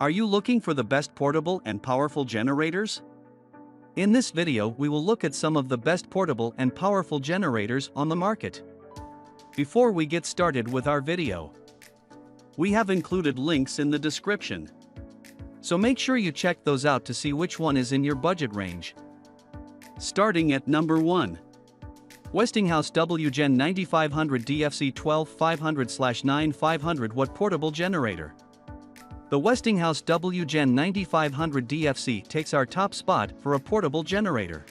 Are you looking for the best portable and powerful generators? In this video, we will look at some of the best portable and powerful generators on the market. Before we get started with our video, we have included links in the description. So make sure you check those out to see which one is in your budget range. Starting at number 1. Westinghouse WGen9500DFC 12500/9 watt portable generator. The Westinghouse WGen9500DFC takes our top spot for a portable generator.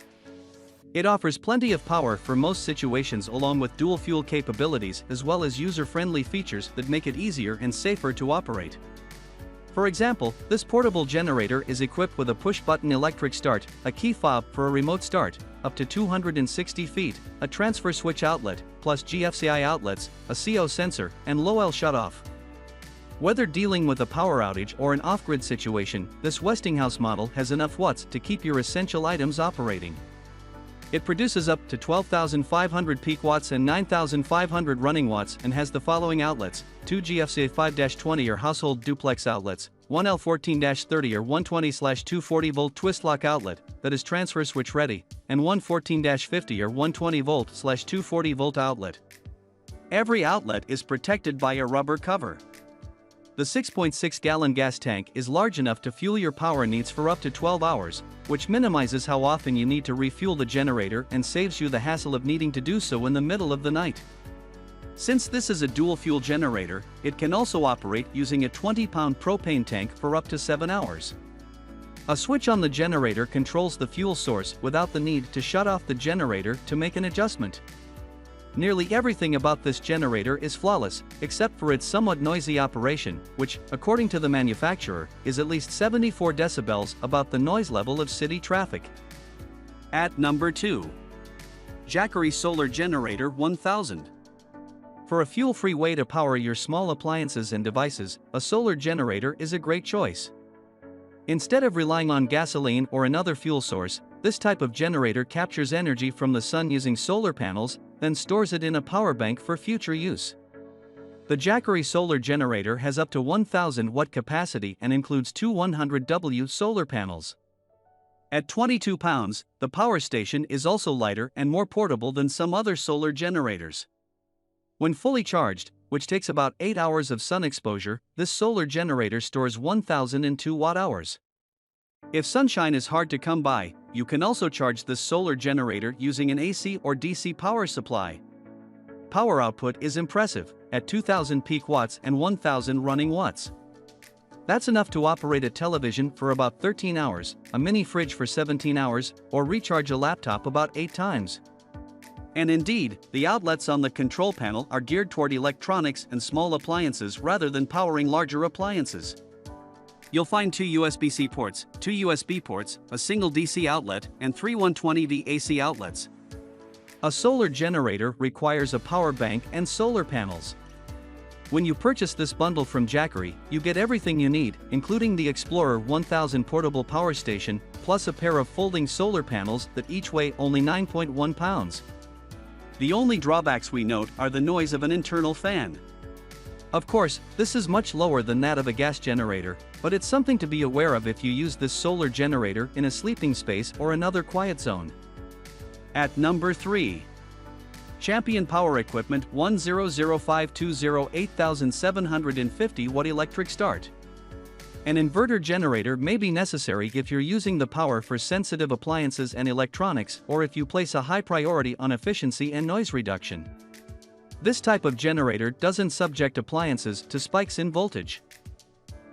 It offers plenty of power for most situations along with dual fuel capabilities as well as user-friendly features that make it easier and safer to operate. For example, this portable generator is equipped with a push-button electric start, a key fob for a remote start, up to 260 feet, a transfer switch outlet, plus GFCI outlets, a CO sensor, and low-L shutoff. Whether dealing with a power outage or an off-grid situation, this Westinghouse model has enough watts to keep your essential items operating. It produces up to 12,500 peak watts and 9,500 running watts and has the following outlets: 2 GFCI 5-20 or household duplex outlets, 1 L14-30 or 120/240 volt twist lock outlet that is transfer switch ready, and 1 14-50 or 120 volt/240 volt outlet. Every outlet is protected by a rubber cover. The 6.6-gallon gas tank is large enough to fuel your power needs for up to 12 hours, which minimizes how often you need to refuel the generator and saves you the hassle of needing to do so in the middle of the night. Since this is a dual-fuel generator, it can also operate using a 20-pound propane tank for up to 7 hours. A switch on the generator controls the fuel source without the need to shut off the generator to make an adjustment. Nearly everything about this generator is flawless, except for its somewhat noisy operation, which, according to the manufacturer, is at least 74 decibels above the noise level of city traffic. At number 2. Jackery Solar Generator 1000. For a fuel-free way to power your small appliances and devices, a solar generator is a great choice. Instead of relying on gasoline or another fuel source, this type of generator captures energy from the sun using solar panels, then stores it in a power bank for future use. The Jackery solar generator has up to 1,000 watt capacity and includes two 100W solar panels. At 22 pounds, the power station is also lighter and more portable than some other solar generators. When fully charged, which takes about 8 hours of sun exposure, this solar generator stores 1,002 watt-hours. If sunshine is hard to come by, you can also charge this solar generator using an AC or DC power supply. Power output is impressive, at 2,000 peak watts and 1,000 running watts. That's enough to operate a television for about 13 hours, a mini fridge for 17 hours, or recharge a laptop about 8 times. And indeed, the outlets on the control panel are geared toward electronics and small appliances rather than powering larger appliances. You'll find 2 USB-C ports, 2 USB ports, a single DC outlet, and 3 120V AC outlets. A solar generator requires a power bank and solar panels. When you purchase this bundle from Jackery, you get everything you need, including the Explorer 1000 portable power station, plus a pair of folding solar panels that each weigh only 9.1 pounds. The only drawbacks we note are the noise of an internal fan. Of course, this is much lower than that of a gas generator, but it's something to be aware of if you use this solar generator in a sleeping space or another quiet zone. At number 3. Champion Power Equipment 100520 8750 watt electric start. An inverter generator may be necessary if you're using the power for sensitive appliances and electronics or if you place a high priority on efficiency and noise reduction. This type of generator doesn't subject appliances to spikes in voltage.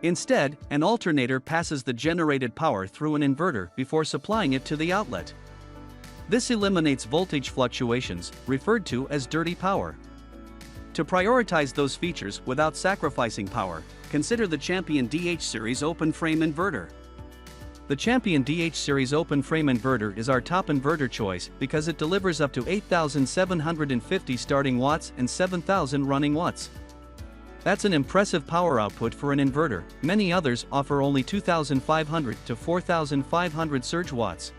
Instead, an alternator passes the generated power through an inverter before supplying it to the outlet. This eliminates voltage fluctuations, referred to as dirty power. To prioritize those features without sacrificing power, consider the Champion DH Series open frame inverter. The Champion DH Series open frame inverter is our top inverter choice because it delivers up to 8,750 starting watts and 7,000 running watts. That's an impressive power output for an inverter. Many others offer only 2,500 to 4,500 surge watts.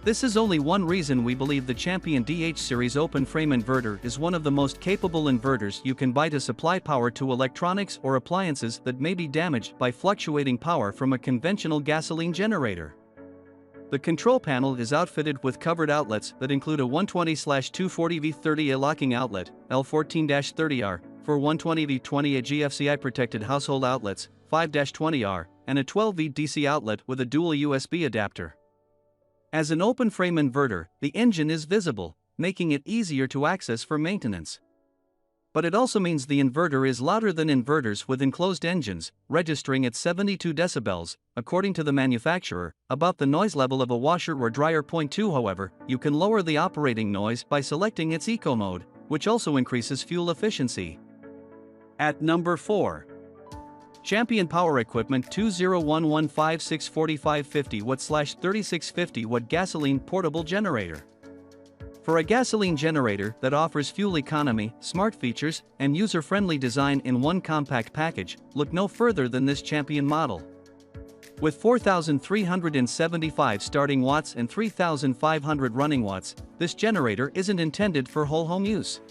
This is only one reason we believe the Champion DH series open frame inverter is one of the most capable inverters you can buy to supply power to electronics or appliances that may be damaged by fluctuating power from a conventional gasoline generator. The control panel is outfitted with covered outlets that include a 120/240V30A locking outlet, L14-30R, for 120V20A GFCI protected household outlets, 5-20R, and a 12V DC outlet with a dual USB adapter. As an open frame inverter, the engine is visible, making it easier to access for maintenance. But it also means the inverter is louder than inverters with enclosed engines, registering at 72 decibels, according to the manufacturer, about the noise level of a washer or dryer. Point 2. However, you can lower the operating noise by selecting its eco mode, which also increases fuel efficiency. At number 4. Champion Power Equipment 201156450W/3650W gasoline portable generator. For a gasoline generator that offers fuel economy, smart features, and user-friendly design in one compact package, look no further than this Champion model. With 4,375 starting watts and 3,500 running watts, this generator isn't intended for whole home use.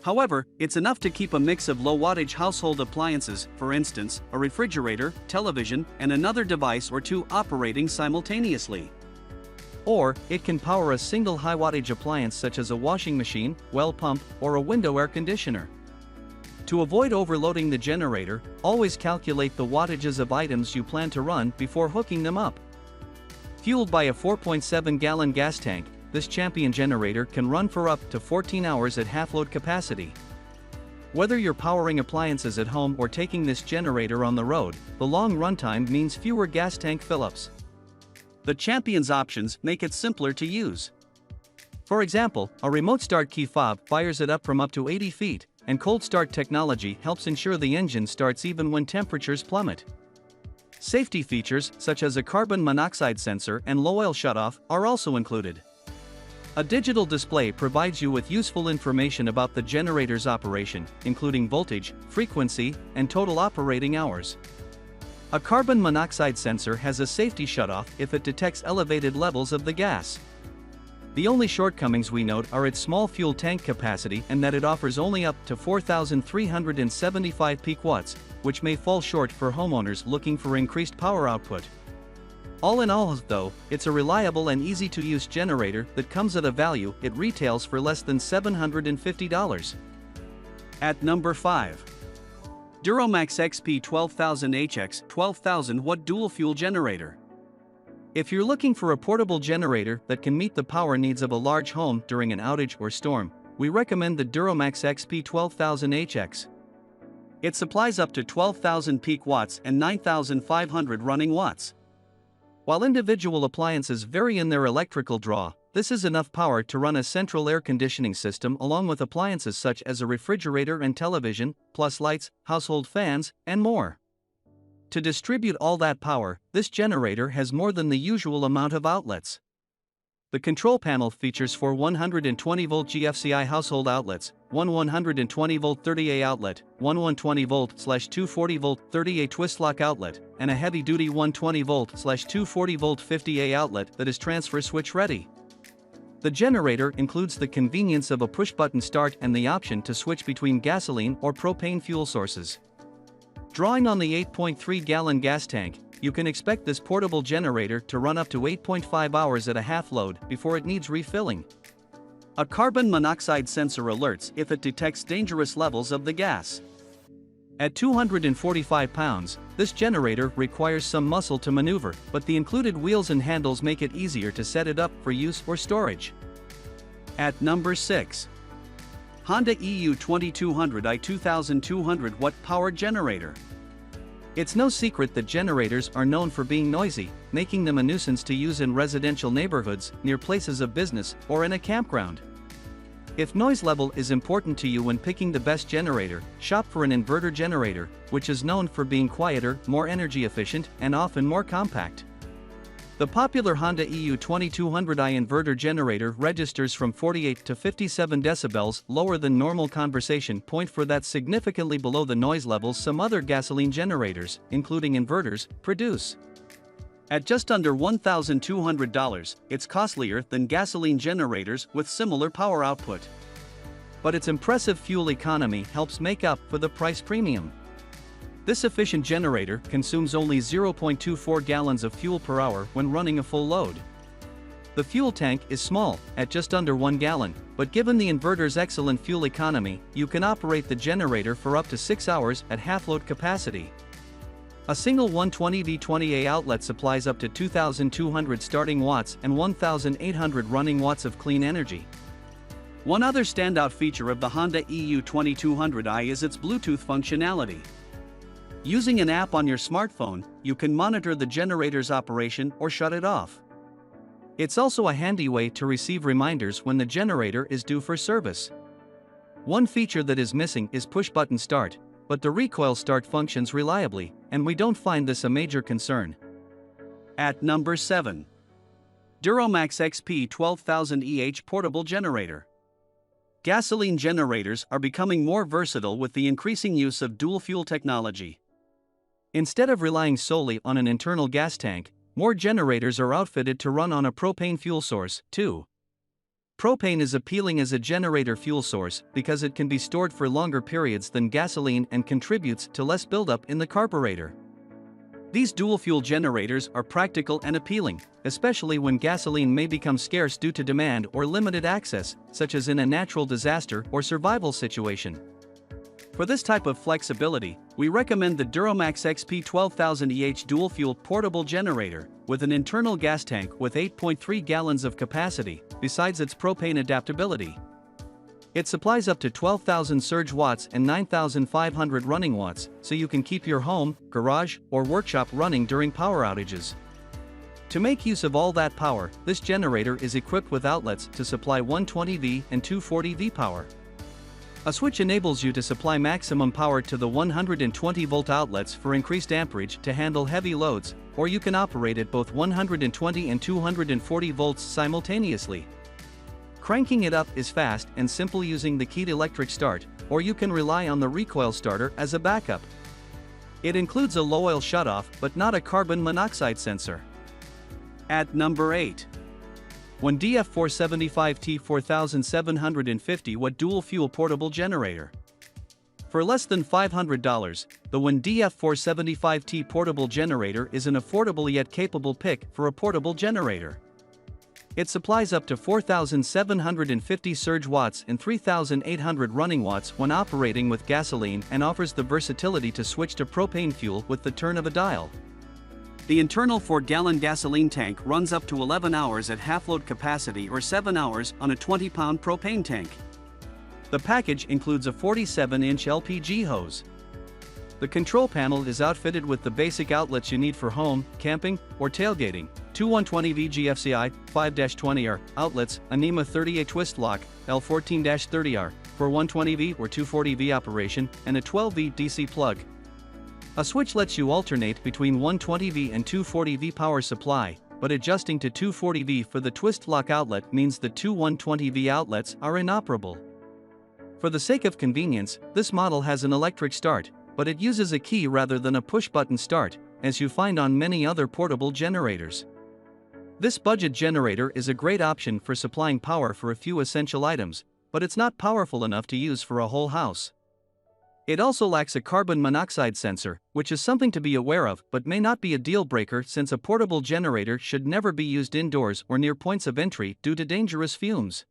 However, it's enough to keep a mix of low-wattage household appliances, for instance, a refrigerator, television, and another device or two operating simultaneously. Or, it can power a single high-wattage appliance such as a washing machine, well pump, or a window air conditioner. To avoid overloading the generator, always calculate the wattages of items you plan to run before hooking them up. Fueled by a 4.7-gallon gas tank, this Champion generator can run for up to 14 hours at half-load capacity. Whether you're powering appliances at home or taking this generator on the road, the long runtime means fewer gas tank fill-ups. The Champion's options make it simpler to use. For example, a remote start key fob fires it up from up to 80 feet, and cold start technology helps ensure the engine starts even when temperatures plummet. Safety features such as a carbon monoxide sensor and low oil shutoff are also included. A digital display provides you with useful information about the generator's operation, including voltage, frequency, and total operating hours. A carbon monoxide sensor has a safety shutoff if it detects elevated levels of the gas. The only shortcomings we note are its small fuel tank capacity and that it offers only up to 4,375 peak watts, which may fall short for homeowners looking for increased power output. All in all, though, it's a reliable and easy-to-use generator that comes at a value it retails for less than $750. At number 5. DuroMax XP12000HX 12,000-watt dual-fuel generator. If you're looking for a portable generator that can meet the power needs of a large home during an outage or storm, we recommend the DuroMax XP12000HX. It supplies up to 12,000 peak watts and 9,500 running watts. While individual appliances vary in their electrical draw, this is enough power to run a central air conditioning system along with appliances such as a refrigerator and television, plus lights, household fans, and more. To distribute all that power, this generator has more than the usual amount of outlets. The control panel features 4 120-volt GFCI household outlets, one 120-volt 30A outlet, one 120-volt/240-volt 30A twist lock outlet, and a heavy-duty 120-volt/240-volt 50A outlet that is transfer switch ready. The generator includes the convenience of a push-button start and the option to switch between gasoline or propane fuel sources. Drawing on the 8.3-gallon gas tank, you can expect this portable generator to run up to 8.5 hours at a half load before it needs refilling. A carbon monoxide sensor alerts if it detects dangerous levels of the gas. At 245 pounds, this generator requires some muscle to maneuver, but the included wheels and handles make it easier to set it up for use or storage. At number 6. Honda EU2200i 2200-watt power generator. It's no secret that generators are known for being noisy, making them a nuisance to use in residential neighborhoods, near places of business, or in a campground. If noise level is important to you when picking the best generator, shop for an inverter generator, which is known for being quieter, more energy efficient, and often more compact. The popular Honda EU2200i inverter generator registers from 48 to 57 decibels lower than normal conversation point for that significantly below the noise levels some other gasoline generators, including inverters, produce. At just under $1,200, it's costlier than gasoline generators with similar power output. But its impressive fuel economy helps make up for the price premium. This efficient generator consumes only 0.24 gallons of fuel per hour when running a full load. The fuel tank is small, at just under 1 gallon, but given the inverter's excellent fuel economy, you can operate the generator for up to 6 hours at half-load capacity. A single 120V20A outlet supplies up to 2,200 starting watts and 1,800 running watts of clean energy. One other standout feature of the Honda EU2200i is its Bluetooth functionality. Using an app on your smartphone, you can monitor the generator's operation or shut it off. It's also a handy way to receive reminders when the generator is due for service. One feature that is missing is push-button start, but the recoil start functions reliably, and we don't find this a major concern. At number 7. DuroMax XP12000EH Portable Generator. Gasoline generators are becoming more versatile with the increasing use of dual-fuel technology. Instead of relying solely on an internal gas tank, more generators are outfitted to run on a propane fuel source, too. Propane is appealing as a generator fuel source because it can be stored for longer periods than gasoline and contributes to less buildup in the carburetor. These dual-fuel generators are practical and appealing, especially when gasoline may become scarce due to demand or limited access, such as in a natural disaster or survival situation. For this type of flexibility, we recommend the DuroMax XP12000EH dual-fuel portable generator, with an internal gas tank with 8.3 gallons of capacity, besides its propane adaptability. It supplies up to 12,000 surge watts and 9,500 running watts, so you can keep your home, garage, or workshop running during power outages. To make use of all that power, this generator is equipped with outlets to supply 120V and 240V power. A switch enables you to supply maximum power to the 120-volt outlets for increased amperage to handle heavy loads, or you can operate at both 120 and 240 volts simultaneously. Cranking it up is fast and simple using the keyed electric start, or you can rely on the recoil starter as a backup. It includes a low-oil shutoff but not a carbon monoxide sensor. At number 8. WGen9500DFC 4750W dual-fuel portable generator. For less than $500, the WGen9500DFC portable generator is an affordable yet capable pick for a portable generator. It supplies up to 4,750 surge watts and 3,800 running watts when operating with gasoline and offers the versatility to switch to propane fuel with the turn of a dial. The internal 4-gallon gasoline tank runs up to 11 hours at half-load capacity or 7 hours on a 20-pound propane tank. The package includes a 47-inch LPG hose. The control panel is outfitted with the basic outlets you need for home, camping, or tailgating: two 120V GFCI 5-20R outlets, a NEMA 38 twist lock, L14-30R for 120V or 240V operation, and a 12V DC plug. A switch lets you alternate between 120V and 240V power supply, but adjusting to 240V for the twist lock outlet means the two 120V outlets are inoperable. For the sake of convenience, this model has an electric start, but it uses a key rather than a push-button start, as you find on many other portable generators. This budget generator is a great option for supplying power for a few essential items, but it's not powerful enough to use for a whole house. It also lacks a carbon monoxide sensor, which is something to be aware of but may not be a deal breaker since a portable generator should never be used indoors or near points of entry due to dangerous fumes.